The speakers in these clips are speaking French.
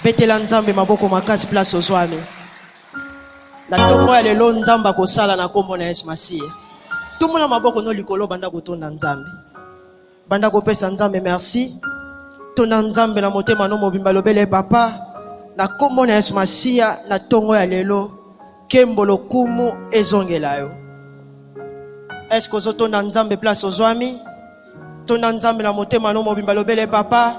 Betela nzambe maboko makasi place ozwami. Na tongo ya lelo nzamba kosala na kombo na Yesu Masiya. Tumula maboko no likolo banda kotonda nzambe. Banda kopesa nzambe merci. Tona nzambe na motema no mobimba lobele papa. Na kombo na Yesu Masiya na tongo ya lelo kembolo kumu ezongela yo. Est-ce que ozotonda nzambe place ozwami? Tona nzambe na motema no mobimba lobele papa.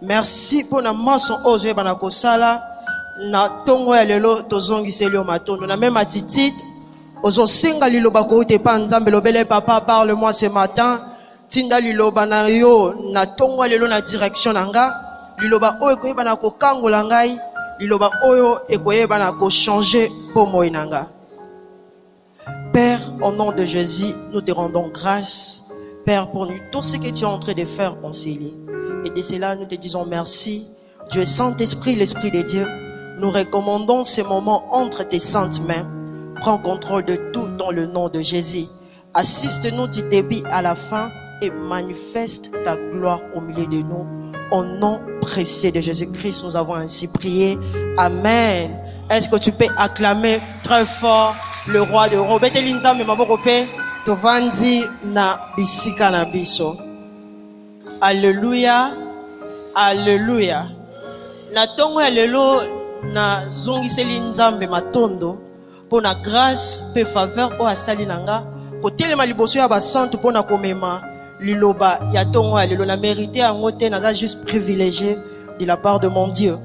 Merci pour na maso ozo bana kosala na tongo ya lelo tozongiseli yo matondo na même attitude ozo singa liloba ko te pa nzambe lobele papa parle-moi ce matin tinda liloba na yo na tongo ya lelo na direction nanga liloba oyo koyeba na kokangola ngai liloba oyo ekoyeba na ko changer po moyi nanga. Père, au nom de Jésus, nous te rendons grâce, Père, pour nous tout ce que tu es en train de faire en Célie. Et de cela, nous te disons merci. Dieu Saint-Esprit, l'Esprit de Dieu, nous recommandons ces moments entre tes saintes mains. Prends contrôle de tout dans le nom de Jésus. Assiste-nous du début à la fin et manifeste ta gloire au milieu de nous. Au nom précieux de Jésus-Christ, nous avons ainsi prié. Amen. Est-ce que tu peux acclamer très fort le roi de roi? Betelinza me mabokope tovandi na bisika na biso. Alléluia, alléluia. Na tongo ya lelo na zongiseli nzambe matondo pour na grâce pe faveur o asali nanga kotelema liboso ya basantu pour na komema liloba ya tongo ya lelo na mérité yango te naza juste privilégié de la part de mon Dieu.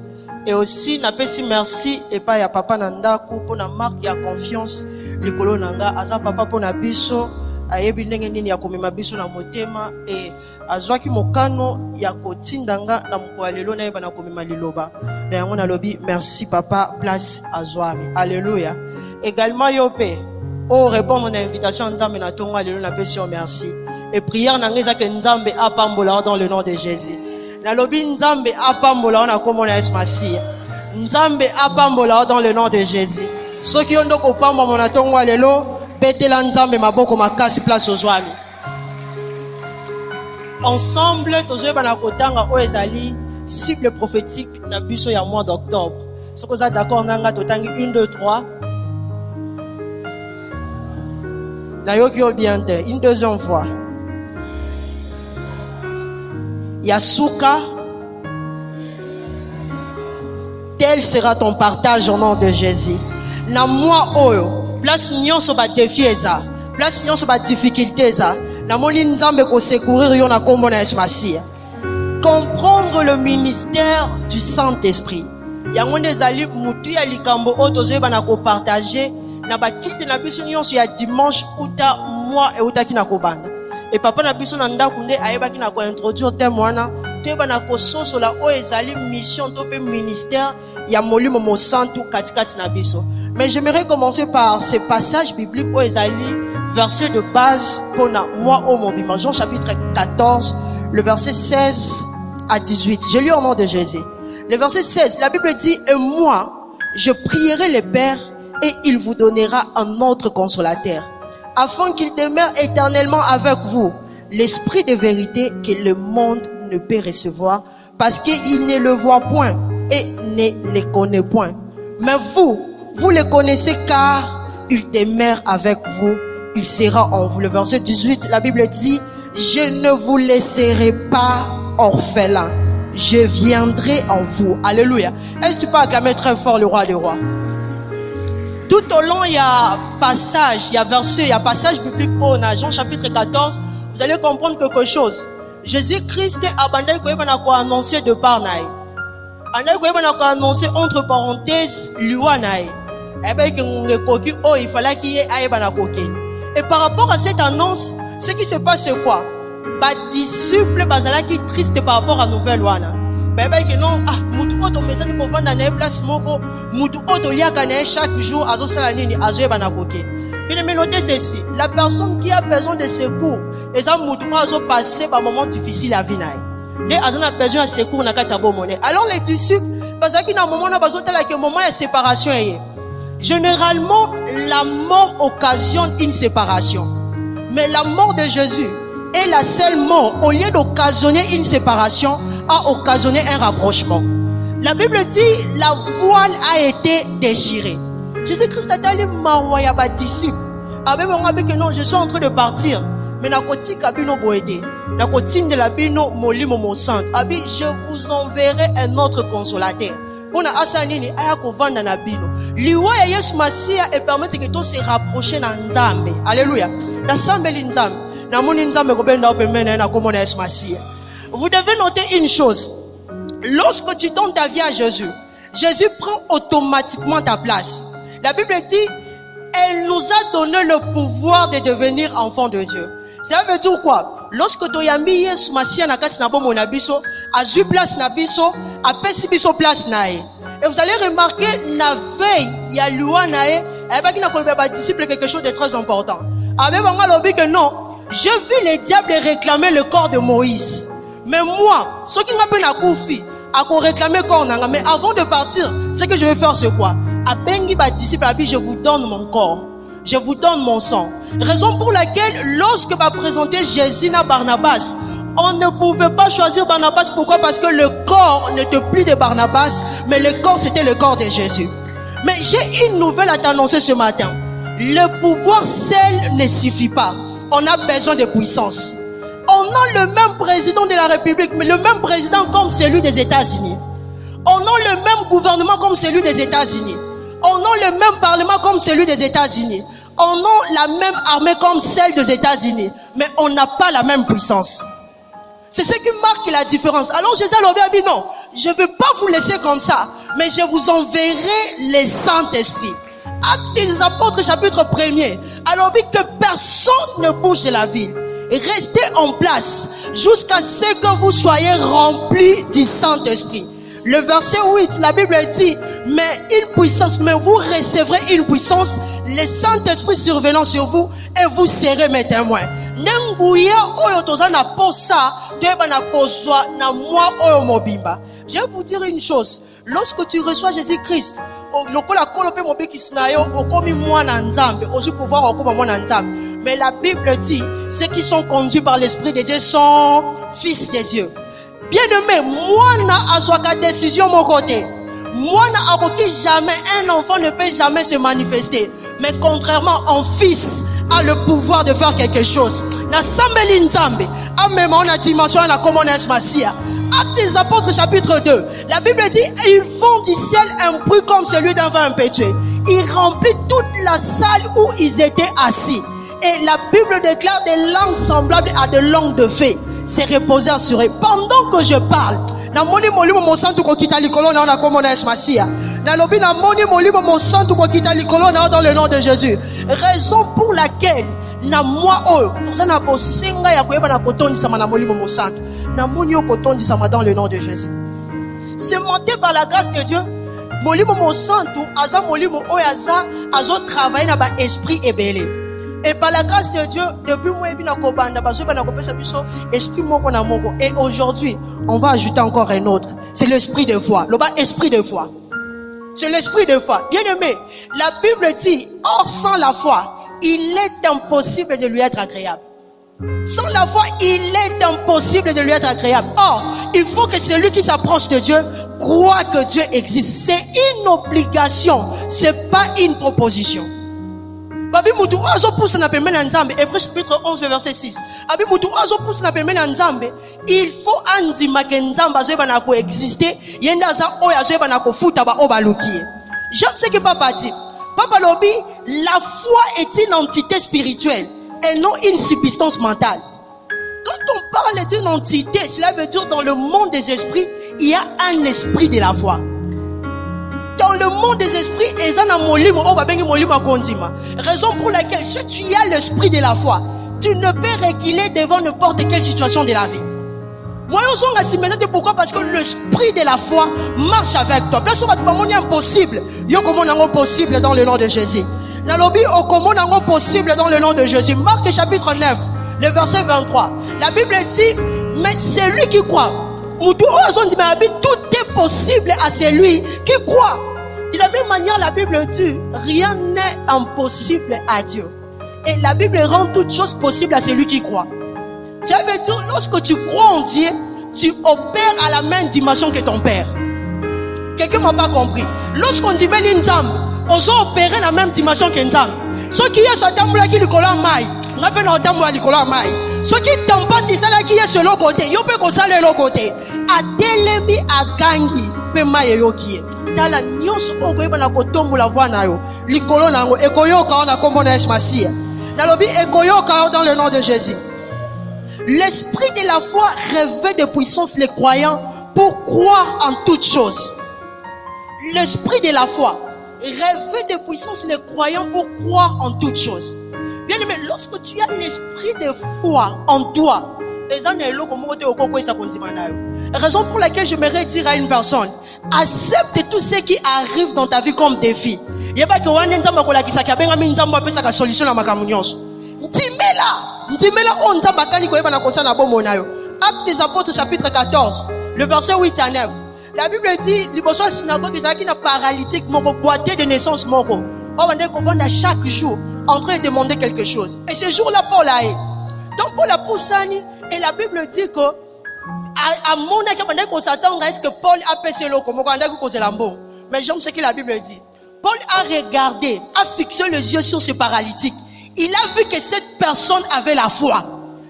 Et aussi na pesi merci et pas ya papa na ndaku pour na marque ya confiance likolo nanga aza papa pour na biso ayebi ndenge nini ya komema biso na motema et azwaki mokano ya kotindanga na moko lelo na yeba na komema liloba na yango na lobi merci papa place azwami. Alléluia. Également yope o répondre na invitation nzambe na tongo lelo na pesi merci et prière na ngeza ke nzambe apambola dans le nom de Jésus. Na lobi nzambe apambola na komona Yesu Masiya. Nzambe apambola dans le nom de Jésus. Soki ondo ko pamba mona tongo lelo betela nzambe maboko makasi place ozwami. Ensemble, tous bana kotanga o ezali cible prophétique na biso ya mois d'octobre. Ce que vous êtes d'accord nanga totangi 1 2 3. Na yoki o bien te une deuxième fois. Yasuka, tel sera ton partage au nom de Jésus. Na moi oyo, place nyonso ba défi eza, place nyonso ba difficulté eza. Na moni nzambe ko secourir yo na kombo na Yesu Masiya. Comprendre le ministère du Saint-Esprit. Yango nezali mutu ya likambo o tozoyeba na ko partager na ba kilte na biso nyonso ya dimanche uta moi et uta kina ko banda. Et papa na biso na ndaku nde ayeba kina ko introduire thème wana toyeba na ko sosola o ezali mission to pe ministère ya molimo mo santu katikati na biso. Mais j'aimerais commencer par ce passage biblique o ezali verset de base pour moi au Mobima, Jean chapitre 14, le verset 16 à 18. Je lis au nom de Jésus. Le verset 16, la Bible dit, et moi, je prierai le Père et il vous donnera un autre consolateur, afin qu'il demeure éternellement avec vous, l'esprit de vérité que le monde ne peut recevoir, parce qu'il ne le voit point et ne le connaît point. Mais vous le connaissez car il demeure avec vous. Il sera en vous. Le verset 18, la Bible dit, je ne vous laisserai pas orphelin. Je viendrai en vous. Alléluia. Est-ce que tu peux acclamer très fort le roi des rois? Tout au long, il y a passage, il y a verset, il y a passage biblique au Jean chapitre 14. Vous allez comprendre quelque chose. Jésus-Christ a annoncé de par naï. A annoncé entre parenthèses, luanaï. Il fallait qu'il y ait et par rapport à cette annonce, ce qui se passe c'est quoi? Ba disciples bazala qui triste par rapport à nouvelle wana. Baba que non mutu oto mesani ko vanda na place moko mutu oto liaka na chaque jour azo sala nini azo bana koke. Bien mais notez ceci, la personne qui a besoin de secours, eza mutu azo passer par moment difficile à vie naï. Dès azana besoin de secours na kati ya bomone. Alors les disciples parce qu'il y a un moment na bazo tala que moment de séparation est. Généralement, la mort occasionne une séparation. Mais la mort de Jésus est la seule mort, au lieu d'occasionner une séparation, a occasionné un rapprochement. La Bible dit, la voile a été déchirée. Jésus-Christ a dit, mawa ba disciple. Avec mon que non, je suis en train de partir. Mais na koti kabino boede. Na koti de la bino molimo mo sant. Abi, je vous enverrai un autre consolateur. Pona asanini aya kovanda na bino. Liwa ya Yesu Masia et permettre que tout se rapprocher na Nzambe. Alléluia. Na sambeli Nzambe. Na moni Nzambe ko benda opemena na komona Yesu Masia. Vous devez noter une chose. Lorsque tu donnes ta vie à Jésus, Jésus prend automatiquement ta place. La Bible dit, elle nous a donné le pouvoir de devenir enfants de Dieu. Ça veut dire quoi? Lorsque tu as mis Yesu Masia na kasi na bomo na biso, a zui place na biso, a pesi biso place na e. Et vous allez remarquer, na veille, ya loi na e, et pas qu'il n'a pas disciple quelque chose de très important. Avec moi, l'objet que non, j'ai vu les diables réclamer le corps de Moïse. Mais moi, ce qui m'a pris la koufi, à qu'on réclamer corps nanga. Mais avant de partir, ce que je vais faire, c'est quoi? À Bengi ba disciple, je vous donne mon corps. Je vous donne mon sang. Raison pour laquelle, lorsque va présenter Jésus à Barnabas, on ne pouvait pas choisir Barnabas. Pourquoi? Parce que le corps n'était plus de Barnabas, mais le corps, c'était le corps de Jésus. Mais j'ai une nouvelle à t'annoncer ce matin. Le pouvoir seul ne suffit pas. On a besoin de puissance. On a le même président de la République, mais le même président comme celui des États-Unis. On a le même gouvernement comme celui des États-Unis. On a le même parlement comme celui des États-Unis. On a la même armée comme celle des États-Unis. Mais on n'a pas la même puissance. C'est ce qui marque la différence. Alors Jésus a dit non, je ne vais pas vous laisser comme ça, mais je vous enverrai le Saint-Esprit. Actes des Apôtres chapitre 1er. Alors que personne ne bouge de la ville. Restez en place jusqu'à ce que vous soyez remplis du Saint-Esprit. Le verset 8, la Bible dit, mais une puissance, mais vous recevrez une puissance, le Saint-Esprit survenant sur vous, et vous serez mes témoins. Je vais vous dire une chose. Lorsque tu reçois Jésus-Christ, mais la Bible dit, ceux qui sont conduits par l'Esprit de Dieu sont fils de Dieu. Bien-aimé, moi n'a aswaka décision mon côté. Moi n'a aroki jamais, un enfant ne peut jamais se manifester. Mais contrairement, un fils a le pouvoir de faire quelque chose. Na sambeli nzambe, a même en a dimension na comme on est Masia. Actes des Apôtres chapitre 2. La Bible dit, ils font du ciel un bruit comme celui d'un vent impétueux. Ils remplissent toute la salle où ils étaient assis. Et la Bible déclare des langues semblables à des langues de fée. C'est reposé sur eux. Pendant que je parle, na moni molimo mo santu ko kita likolo na na comme on est Masia. Na lobi na moni molimo mo santu ko kita likolo na dans le nom de Jésus. Raison pour laquelle na moi toza na bosenga ya koyeba na kotondisa na molimo mo santu. Na moni o kotondisa dans le nom de Jésus. C'est monté par la grâce de Dieu. Molimo mo santu aza molimo oyaza azo travailler na ba esprit ébélé. Et par la grâce de Dieu, depuis moi esprit moko na moko. Et aujourd'hui, on va ajouter encore un autre. C'est l'esprit de foi. Le bas esprit de foi. C'est l'esprit de foi. Bien aimé, la Bible dit, or sans la foi, il est impossible de lui être agréable. Sans la foi, il est impossible de lui être agréable. Or, il faut que celui qui s'approche de Dieu croit que Dieu existe. C'est une obligation. C'est pas une proposition. Abi mutu azo pousse na pembeni nzambe. Hébreux chapitre 11 verset 6. Abi mutu azo pousse na pembeni nzambe. Il faut andima ke nzamba azo ba na ko exister. Yenda za oya azo ba na ko futa ba obaluki. J'aime ce que papa dit. Papa lobi, la foi est une entité spirituelle et non une substance mentale. Quand on parle d'une entité, cela veut dire dans le monde des esprits, il y a un esprit de la foi. Dans le monde des esprits, raison pour laquelle si tu as l'esprit de la foi, tu ne peux reculer devant n'importe quelle situation de la vie. Moi, pourquoi? Parce que l'esprit de la foi marche avec toi. Place impossible. Possible dans le nom de Jésus. Possible dans le nom de Jésus. Marc chapitre 9, le verset 23. La Bible dit, mais c'est lui qui croit. Tout est possible à celui qui croit. De la même manière, la Bible dit, rien n'est impossible à Dieu. Et la Bible rend toutes choses possibles à celui qui croit. Ça veut dire, lorsque tu crois en Dieu, tu opères à la même dimension que ton Père. Quelqu'un m'a pas compris. Lorsqu'on dit mais l'inzam, on opérer la même dimension qu'inzam. Ce qui est sur tamboula qui likolo mai, n'a pas dans tamboula likolo mai. Ce qui tampa tisala qui est sur l'autre côté, yo peut qu'on sale l'autre côté. A telemi a gangi pe mai yo qui. Tala nyonso okoyeba na kotombola voix na yo. Likolo na ngo ekoyoka na kombo na Yesu Masia. Na lobi ekoyoka dans le nom de Jésus. L'esprit de la foi revêt de puissance les croyants pour croire en toutes choses. L'esprit de la foi revêt de puissance les croyants pour croire en toutes choses. Bien aimé, lorsque tu as l'esprit de foi en toi, raison pour laquelle j'aimerais dire à une personne, accepte tout ce qui arrive dans ta vie comme défi. Il n'y a pas que une solution à ma communion. Actes des Apôtres chapitre 14, le verset 8 à 9. La Bible dit, l'hypothèse synagogue, ils ont un paralytique, mon boîtier de naissance, mon on va à chaque jour en train de demander quelque chose. Et ce jour-là, Paul a eu. Donc, Paul a poussé, et la Bible dit que, à mon avis, qu'on s'attend à ce que Paul a passé l'eau, comme on a dit l'ambon. Mais j'aime ce que la Bible dit. Paul a regardé, a fixé les yeux sur ce paralytique. Il a vu que cette personne avait la foi.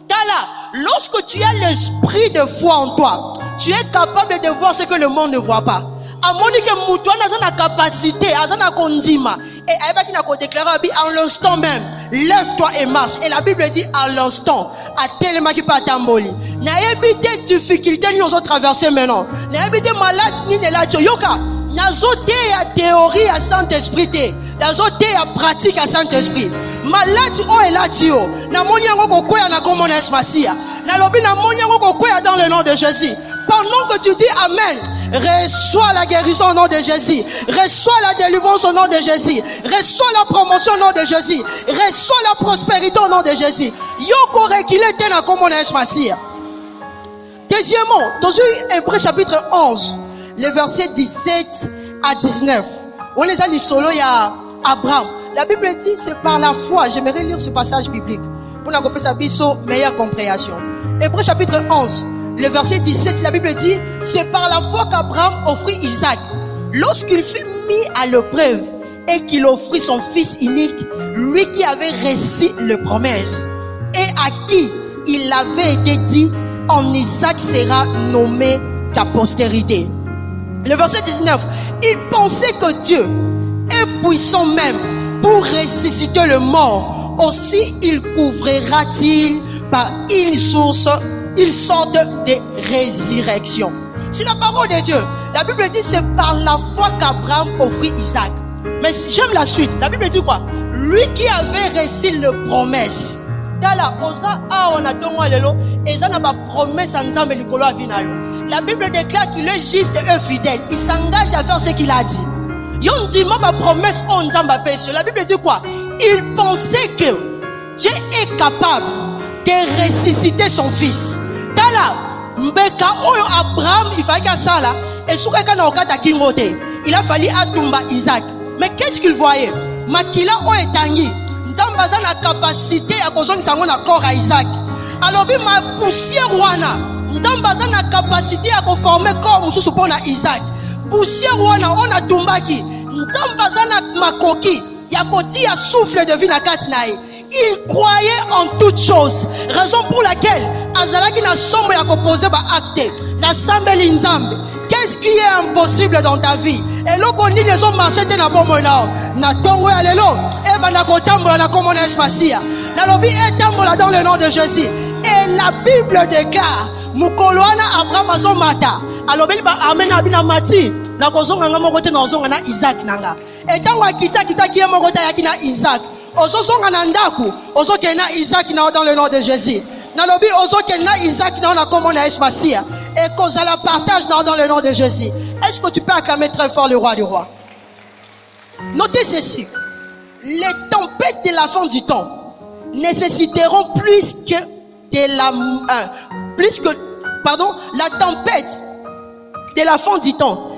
Car là, lorsque tu as l'esprit de foi en toi, tu es capable de voir ce que le monde ne voit pas. À mon avis, tu as la capacité, à kondima. Et à l'instant même, lève-toi et marche. Et la Bible dit à l'instant, à tellement qui pas tamboli. N'a évité difficulté nous ont traversé maintenant. N'a évité maladie ni la yoka. N'a zoté à théorie à Saint-Esprit. N'a zoté à pratique à Saint-Esprit. Maladie oh et la tio. N'a moni yango koya na komo na Masia. N'a lobi na moni yango koya dans le nom de Jésus. Pendant que tu dis Amen, reçois la guérison au nom de Jésus. Reçois la délivrance au nom de Jésus. Reçois la promotion au nom de Jésus. Reçois la prospérité au nom de Jésus. Yoko rekile tena komo na Masia. Deuxièmement, dans Hébreux chapitre 11, le verset 17 à 19. On les a lu solo, il y a Abraham. La Bible dit, c'est par la foi. J'aimerais lire ce passage biblique pour nous accompagner sa meilleure compréhension. Hébreux chapitre 11, le verset 17, la Bible dit, c'est par la foi qu'Abraham offrit Isaac. Lorsqu'il fut mis à l'épreuve et qu'il offrit son fils unique, lui qui avait reçu les promesses et à qui il avait été dit, en Isaac sera nommé ta postérité. Le verset 19, il pensait que Dieu est puissant même pour ressusciter le mort. Aussi il couvrira-t-il par une sorte de résurrection. C'est la parole de Dieu. La Bible dit c'est par la foi qu'Abraham offrit Isaac. Mais j'aime la suite. La Bible dit quoi? Lui qui avait reçu les promesses. La Bible déclare qu'il est juste et fidèle. Il s'engage à faire ce qu'il a dit. La Bible dit quoi? Il pensait que Dieu est capable de ressusciter son fils. Abraham, il fallait que ça là. Il a fallu atumba Isaac. Mais qu'est-ce qu'il voyait? Makila o etangi. Nzambaza na capacité à causer na corps à Isaac. Alors bi ma poussière wana. Nzambaza na capacité à former corps mususu pona Isaac. Poussière wana on a tumbaki. Nzambaza na makoki. Ya koti ya souffle de vie na kati na ye. Il croyait en toutes choses. Raison pour laquelle azalaki na sombre ya composer ba acte. Na sambeli nzambe. Qu'est-ce qui est impossible dans ta vie? Et là, on dit les hommes marchent na bomo na tongo ya lelo. Et ben na kotambola na komo na espacia. Na lobi etambola dans le nom de Jésus. Et la Bible déclare mukoloana Abraham azomata. Alobi ba amen abina mati. Na kozonga ngamo kote na ozonga na Isaac nanga. Et tango akita ki mo kote yakina Isaac. Ozosonga na ndaku, ozoke na Isaac na dans le nom de Jésus. Na lobi ozoke na Isaac na komo na espacia. Et qu'on la partage dans le nom de Jésus. Est-ce que tu peux acclamer très fort le roi du roi? Notez ceci. Les tempêtes de la fin du temps nécessiteront la tempête de la fin du temps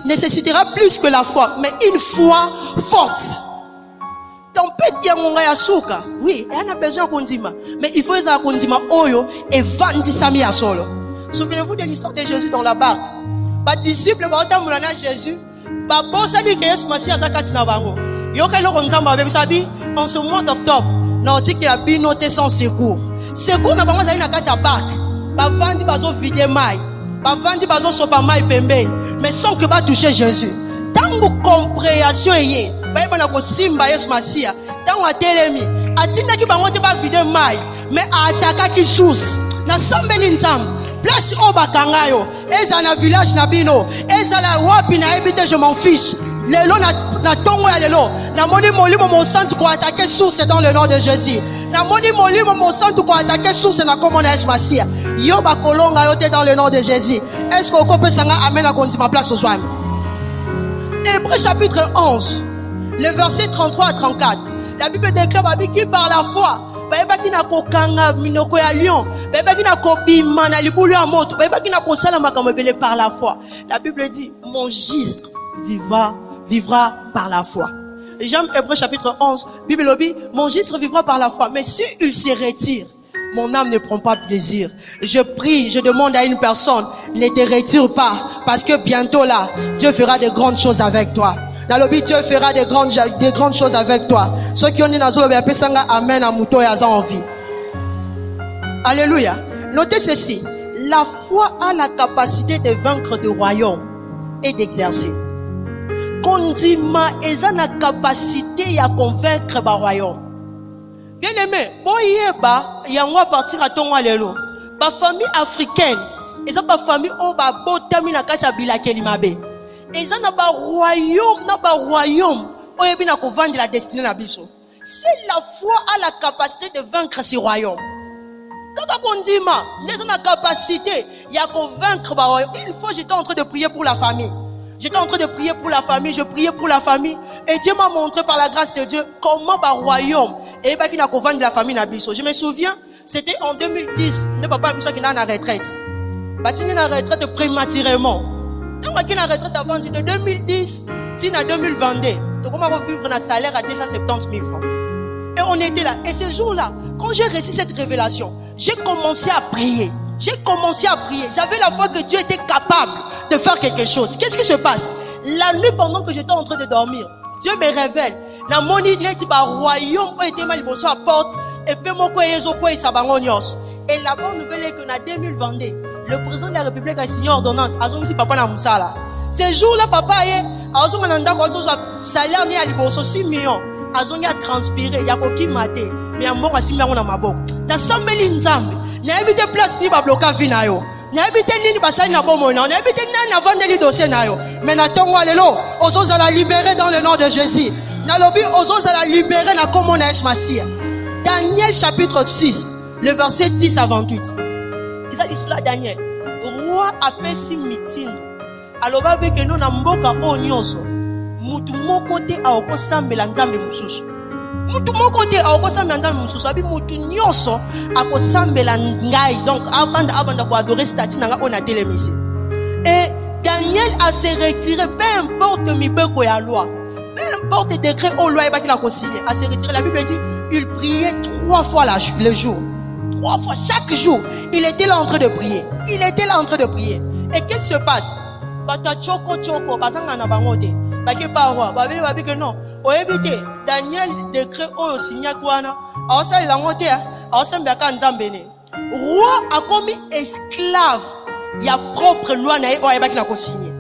nécessitera plus que la foi, mais une foi forte. Tempête ya souka, oui, elle a besoin kondima, mais il faut kondima oyo et vandi sami ya solo. Souvenez-vous de l'histoire de Jésus dans la barque. ba disciple ba otambola na Jésus ba bosali que Yesu Masiya zakati na bango yoka eloko nzambe abebisabi en ce mois d'octobre na otiki ya bino te sans secours na bango zali na kati ya bac bavandi bazo vide mai bavandi bazo sopa mai pembeni mais sans que ba toucher Jésus tango compréhension eye ba na ko simba Yesu Masiya tango atelemi atindaki bango te ba vide mai mais atakaki source na sambeli nzambe place o bakanga yo eza na village na bino eza la wapi na ebite je m'en fiche lelo na tongo ya lelo na moni molimo mo centre ko attaquer source dans le nom de Jésus na moni molimo mo centre ko attaquer source na komona Yesu Masiya yo bakolonga yo te dans le nom de Jésus. Est-ce que ko pesa nga amen na kondi ma place aujourd'hui? Hébreux chapitre 11 le verset 33 à 34 la Bible déclare babiki par la foi bayebaki na kokanga minoko ya lion bayebaki na kobima na libulu ya moto bayebaki na kosala makambo ebele par la foi. La Bible dit mon juste vivra par la foi. J'aime Hébreux chapitre 11 Bible dit mon juste vivra par la foi mais si il se retire mon âme ne prend pas plaisir. Je prie, je demande à une personne, ne te retire pas parce que bientôt là Dieu fera de grandes choses avec toi. Dans le but, Dieu fera de grandes choses avec toi. Ceux qui ont dit dans le Pesanga, amen à Mouto et à envie. Alléluia. Notez ceci. La foi a la capacité de vaincre le royaume et d'exercer. Kondima eza na capacité à convaincre le royaume. Bien aimé, boyeba yangwa partir à ton lelo. Ba famille africaine, eza ba famille o ba botami na kati ya bilakeli mabe. Eza na ba royaume oyebi na kovanda la destinée na biso. C'est la foi a la capacité de vaincre ce royaume. Kaka kondima, neza na capacité ya convaincre ba royaume. Une fois j'étais en train de prier pour la famille. Je priais pour la famille et Dieu m'a montré par la grâce de Dieu comment ba royaume et ba ki na kovanda la famille na biso. Je me souviens, c'était en 2010, le papa biso qui na retraite. Batini na retraite prématurément. Quand on a retraite avant de 2010 à 2022, donc on va vivre un salaire à 270 000 francs. Et on était là. Et ce jour-là, quand j'ai reçu cette révélation, j'ai commencé à prier. J'avais la foi que Dieu était capable de faire quelque chose. Qu'est-ce qui se passe? La nuit, pendant que j'étais en train de dormir, Dieu me révèle. Na moni leti ba royaume o était mal bosso à porte et puis moko yezo ko isabango nyos. Et la bonne nouvelle est que en 2022, le président de la République a signé ordonnance. Azongi papa na musala. Ce jour-là, papa azongi nanda ko salaire ni aliboso 6 millions. Azongi a transpiré, ya ko kimate, mais ambonga simba na maboko. Na sambeli nzambe, na ebite place ni ba bloka vina yo. Na ebite nini basali na bomo na, na ebite nani na vandeli dossier na yo. Mais na tongo lelo, ozoza la libérer dans le nom de Jésus. Na lobi ozoza la libérer na komo na Yesu Masiya. Daniel chapitre 6, le verset 10 à 28. Ils a dit cela Daniel. Roi apesi meeting. Alors ba be que nous na mboka o nyonso. Mutu moko te akosambela nzambe mususu. Mutu moko te akosambela nzambe mususu. Abi mutu nyonso akosambela ngai. Donc avant ko adorer statue nga on a télémisé. Et Daniel a se retiré peu importe mibeko ya loi. Peu importe décret au loi ba ki la consigné. A se retiré, la Bible dit il priait 3 fois le jour. 3 fois chaque jour, il était là en train de prier. Et qu'est-ce qui se passe? Bata choko basanga na bangote. Baki parwa, babeli babiki non. O ebite Daniel décret o signa kwana. Awasa la ngote, awasa mbaka nzambe ne. Roi a commis esclave. Ya propre loi na o ebaki na ko signer.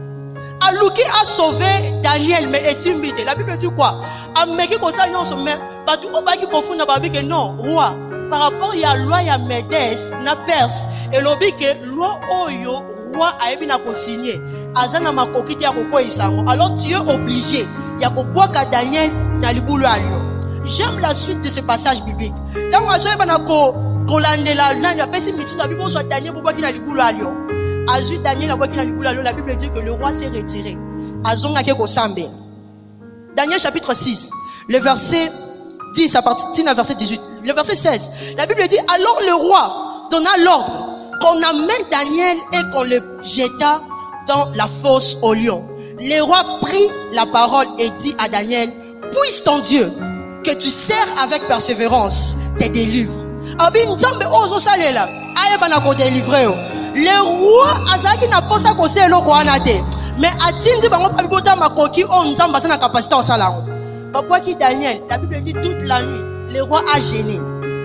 Aluki a sauvé Daniel mais esimbite. La Bible dit quoi? Ameki ko sa nyonso mais batu o baki ko funa babiki non, roi. Par rapport à la loi ya Médès na Perse et lobi que loi oyo roi a ebi na consigné azana makokiti ya koko isango. Alors tu es obligé ya ko boka Daniel na libulu alio. J'aime la suite de ce passage biblique. Tant azo eba na ko landela nani apesi mitu na Bible so Daniel boki na libulu alio. Azu Daniel na boki na libulu alio, la Bible dit que le roi s'est retiré. Azonga ke ko sambe. Daniel chapitre 6, le verset 10 à partir du verset 18, le verset 16. La Bible dit alors le roi donna l'ordre qu'on amène Daniel et qu'on le jeta dans la fosse au lion. Le roi prit la parole et dit à Daniel, puisse ton Dieu que tu sers avec persévérance te délivre. Abi nzambe ozo salela ayeba na ko délivrer. Le roi azaki na posa kose eloko wana te. Mais atindi bango pa bibota makoki o nzamba sana capacité osalango. Babwaki Daniel, la Bible dit toute la nuit, le roi a gêné.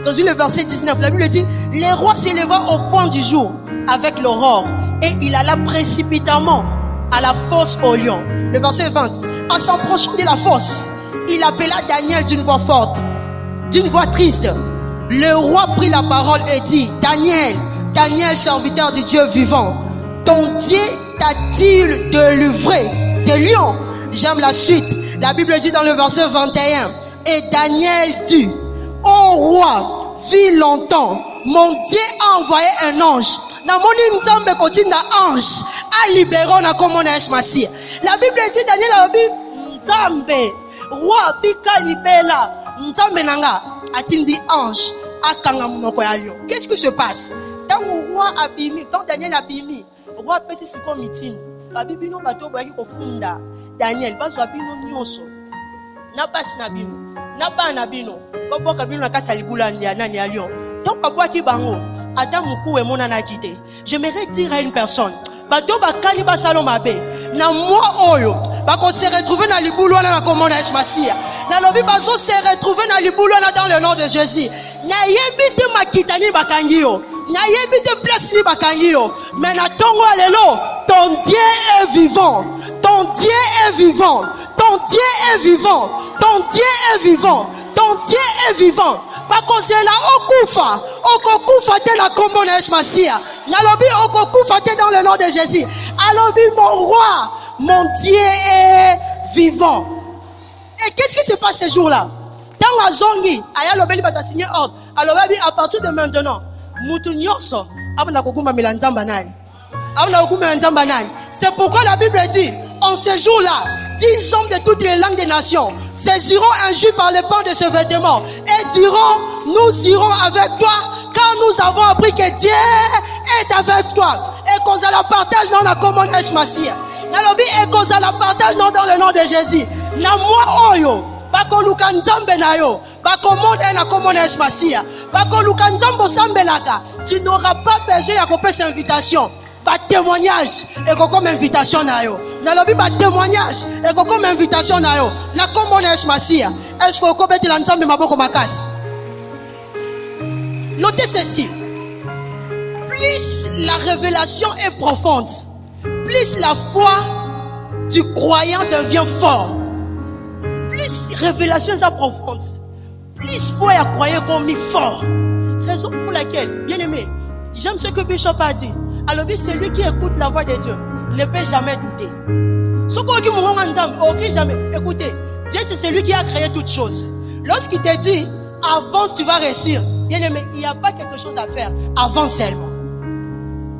Dans le verset 19, la Bible dit, le roi s'éleva au point du jour avec l'aurore et il alla précipitamment à la fosse au lion. Le verset 20, en s'approchant de la fosse, il appela Daniel d'une voix forte, d'une voix triste. Le roi prit la parole et dit, Daniel, Daniel, serviteur du Dieu vivant, ton Dieu t'a-t-il délivré des lions? J'aime la suite. La Bible dit dans le verset 21, et Daniel dit, ô roi, vis longtemps, mon Dieu a envoyé un ange. Namoni nzambe kotinda ange a libéré na komona esmasi. La Bible dit Daniel a dit nzambe roi bika libela nzambe nanga atindi ange akanga monoko ya lion. Qu'est-ce qui se passe? Tant le roi abimi, tant Daniel abimi, roi pesi siko meeting. Ba bibino bato boyaki kofunda Daniel bazwa bino nyonso. Na basi na bino, na ba na bino. Boboka bino na kati ya libula ya nani ya lion. Tant babwaki bango Adam moukou et mon anakité. J'aimerais dire à une personne, bato bakali basalo mabe, na moi oyo, bako se retrouver na libulwana na komona esmasia. Na lobi bazo se retrouver na libulwana dans le nom de Jésus. Na yebite makitani bakangio, na yebite place ni bakangio. Mais na tongo alelo, ton Dieu est vivant, ton Dieu est vivant, ton Dieu est vivant, ton Dieu est vivant, ton Dieu est vivant. Bakosela okufa, okokufa te na kombo na esmasia. Nalobi okokufa te dans le nom de Jésus. Alobi mon roi, mon Dieu est vivant. Et qu'est-ce qui se passe ce jour-là? Dans la zongi, aya lobeli bata signé ordre. Alobi à partir de maintenant, mutu nyonso abana kokuma milanzamba nani. Abana kokuma nzamba nani. C'est pourquoi la Bible dit en ce jour-là, 10 hommes de toutes les langues des nations saisiront un jus par le pan de ce vêtement et diront, nous irons avec toi car nous avons appris que Dieu est avec toi. Et qu'on a la partage dans la commune Esmasia. Nalobi et qu'on a la partage dans le nom de Jésus. Na moi oyo, bako luka nzambe na yo, bako monde na commune Esmasia, bako luka nzambo sambelaka, tu n'auras pas besoin de couper cette invitation. Ba témoignage et comme invitation na yo. Nalobi ba témoignage et comme invitation na yo. Na commune Esmasia. Est-ce que ko beti la nzambe maboko makasi? Notez ceci. Plus la révélation est profonde, plus la foi du croyant devient fort. Plus révélation est profonde, plus foi à croyant comme fort. Raison pour laquelle, bien aimé, j'aime ce que Bishop a dit. Alors, celui qui écoute la voix de Dieu ne peut jamais douter. Jamais. Écoutez, Dieu c'est celui qui a créé toutes choses. Lorsqu'il te dit avance, tu vas réussir. Bien aimé, il n'y a pas quelque chose à faire. Avance seulement.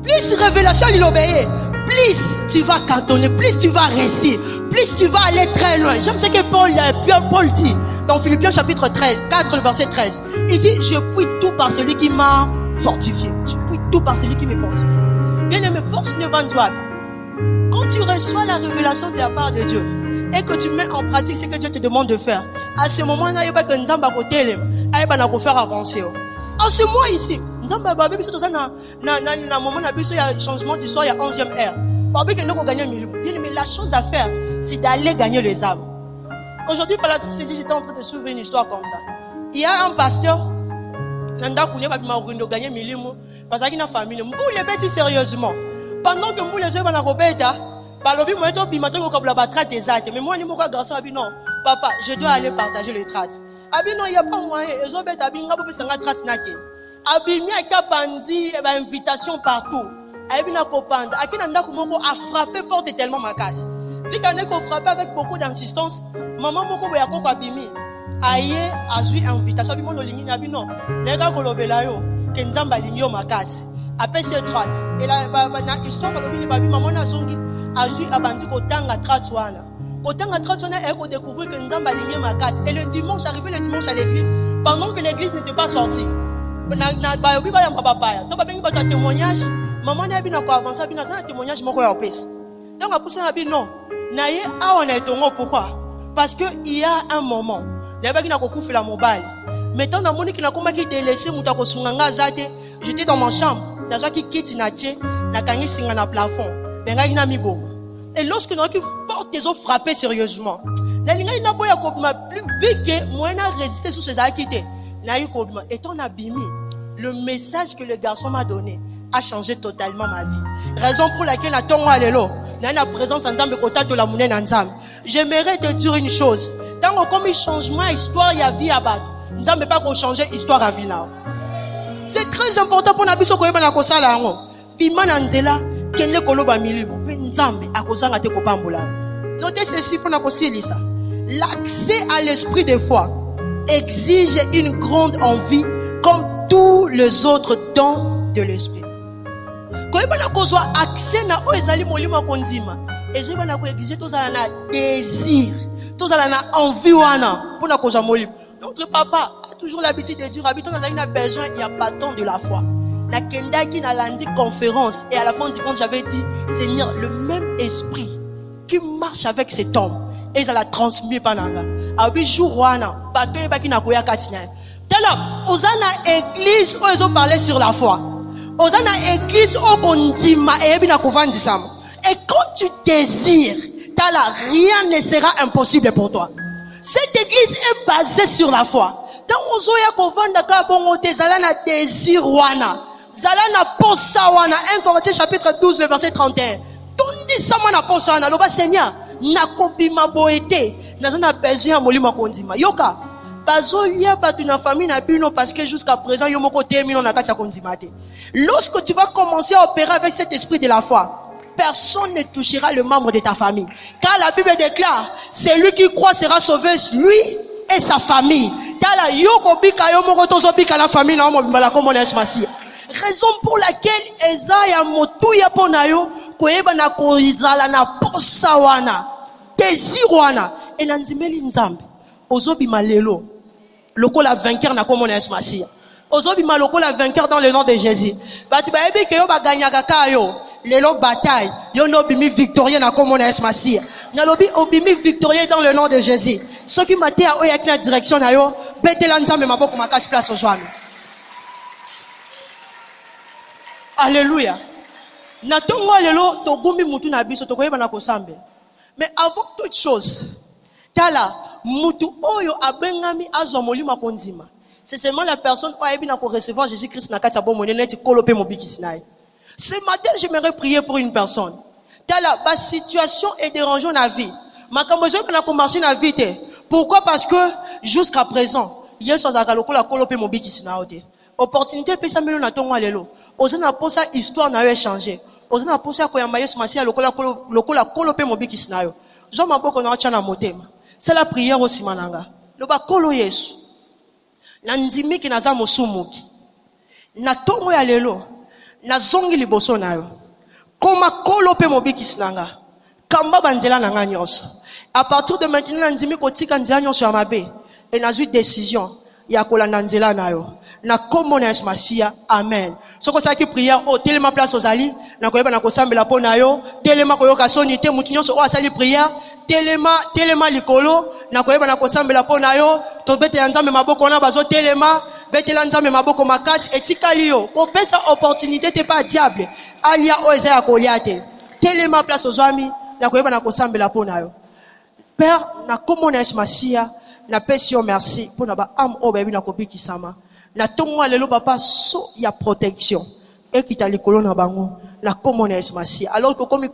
Plus révélation il obéit, plus tu vas cantonner, plus tu vas réussir, plus tu vas aller très loin. J'aime ce que Paul dit dans Philippiens chapitre 4, le verset 13. Il dit, je puis tout par celui qui m'a fortifié. Je puis tout par celui qui m'a fortifié. Bien aimé, force ne vend pas. Quand tu reçois la révélation de la part de Dieu et que tu mets en pratique ce que Dieu te demande de faire, à ce moment-là, il n'y a pas que Nzamba côté, il va nous faire avancer. En ce mois ici, Nzamba Babé, na moment il y a changement d'histoire, il y a 11e ère. Babé que nous avons gagné 1 000 000. Bien aimé, la chose à faire, c'est d'aller gagner les âmes. Aujourd'hui, par la grâce de Dieu, j'étais en train de soulever une histoire comme ça. Il y a un pasteur, Nanda Kounia va gagner 1 000 000 parce qu'il y a une famille. Mbou les bêtis sérieusement. Pendant que Mbou les yeux vont robeta, balobi moi to bimato ko kabla ba traite des actes. Mais moi ni moko garçon abi non. Papa, je dois aller partager les traites. Abi non, il y a pas moyen. Ezobeta abi ngabo pe sanga traite nake. Abi mi aka bandi ba invitation partout. Abi na ko panda. Akina ndako moko a frappé porte tellement makasi. Dès qu'on est qu'on frappe avec beaucoup d'insistance, maman moko boya ko abimi. Aye azui invitation abi mono lingi abi non. Neka ko lobela yo ke nzamba lingi yo makasi. Après ces traites et la na histoire balobi babi maman na zongi azui abandi ko tanga traite wana. Ko tanga traite wana et ko découvrir que nzamba lingi makasi. Et le dimanche arrivé le dimanche à l'église, pendant que l'église n'était pas sortie. Na babi ba ya papa ya. To ba bengi ba témoignage, maman na bi na ko avancer bi na ça témoignage moko ya opesi. Donc après ça bi non. Na ye awa na etongo pourquoi? Parce que il y a un moment, na ba ki na ko kufela mobile. Maintenant na moni ki na koma ki délaisser muta ko sunganga zate, j'étais dans ma chambre. Dans qui quitte Natie, nakangi singa na plafond, nengaki na miboma. Et lorsque nous avons porte des eaux frappées sérieusement, la ligne n'a pas plus vite que moi n'a résisté sous ses acquités. Et ton abîmé, le message que le garçon m'a donné a changé totalement ma vie. Raison pour laquelle na tongo alelo, na la présence ensemble côté de la monnaie ensemble. J'aimerais te dire une chose. Tant qu'on comme changement histoire ya vie à battre, nous n'avons pas qu'on changer histoire à vie là. C'est très important pour nabiso ko yeba na ko sala ngo. Bimana nzela kende koloba milimo pe nzambe akozanga te ko pambola. Notez ceci pour na ko silisa. L'accès à l'esprit de foi exige une grande envie comme tous les autres dons de l'esprit. Quand on a besoin accès na o ezali molimo konzima, ezali bana ko exige tozala na désir, tozala na envie wana pour na koza molimo. Notre papa a toujours l'habitude de dire habitant dans a besoin il y a bâton de la foi. Na kendaki na landi conférence et à la fin du compte j'avais dit Seigneur le même esprit qui marche avec cet homme et ça l'a transmis par nanga. A 8 jours wana bâton ba ki na koya katina. Tala ozana église où ils ont parlé sur la foi. Ozana église où kondima et bina kovandisama. Et quand tu désires, tala rien ne sera impossible pour toi. Cette église est basée sur la foi. Tant ozoya kovanda ka bongo te zala na désir wana. Zala na posa wana 1 Corinthiens chapitre 12 le verset 31. Tondi sama na posa wana loba Seigneur nakobima boete nazana besoin molimo kondima. Yoka bazo lia batu na famille na bino parce que jusqu'à présent yo moko termino na kati ya kondima te. Lorsque tu vas commencer à opérer avec cet esprit de la foi, personne ne touchera le membre de ta famille. Car la Bible déclare, celui qui croit sera sauvé, lui et sa famille. Raison pour laquelle Esaïa motuya ponayo koyeba na koizala na posa wana désir wana et nanzimeli nzambe ozobima lelo lokola vainqueur na komona Yesu Masia ozobima lokola vainqueur dans le nom de Jésus. Batu bayebi ke yo baganyaka kayo lelo bataille yo no bimi victorieux na komona Yesu Masia na lobi obimi victorieux dans le nom de Jésus. Ce qui m'a dit à oya na direction na yo betela nzambe maboko makasi place ozwami. Alléluia. Na tongo lelo togumbi mutu na biso tokoyeba na kosambe. Mais avant toute chose, tala mutu oyo abengami azwa molimo konzima. C'est seulement la personne qui a bien recevoir Jésus-Christ na kati ya bomone neti kolope mobikisi naye. Ce matin, j'aimerais prier pour une personne. Tala ba situation est dérangeante na vie. Makambo zo kana ko marcher na vie te. Pourquoi? Parce que jusqu'à présent, yeso azaka lokola kolope mobikisi na ote. Opportunité pesa melo na tongo lelo. Ozana posa histoire na yo changer. Ozana posa ko yamba Yesu Masia lokola kolope mobikisi na yo. Zo maboko na acha na motema. C'est la prière aussi mananga. Loba kolo Yesu. Na nzimiki na za mosumuki. Na tongo ya lelo. Na zongi liboso na yo. Koma kolope mobikisi nanga. Kamba banzela nanga nyonso. À partir de maintenant na nzimi kotika nzela nyonso ya mabe. Et na zui décision ya kolanda nzela na yo. Na komona Yesu Masia, amen. Soko saki prière o telema place ozali na koyeba na kosambela po na yo telema koyoka soni te mutu nyonso o asali prière telema likolo na koyeba na kosambela po na yo to betela nzambe maboko na bazo telema betela nzambe maboko makasi etikali yo kopesa opportunité te pas diable alia o ezaya koliate telema place ozwami na koyeba na kosambela po na yo. Père na komona Yesu Masia na pesi yo merci pour na ba am o bebi na kopiki sama. Na tongo lelo papa so ya protection et qui t'a likolo na bango na komona Yesu Masia alors que comme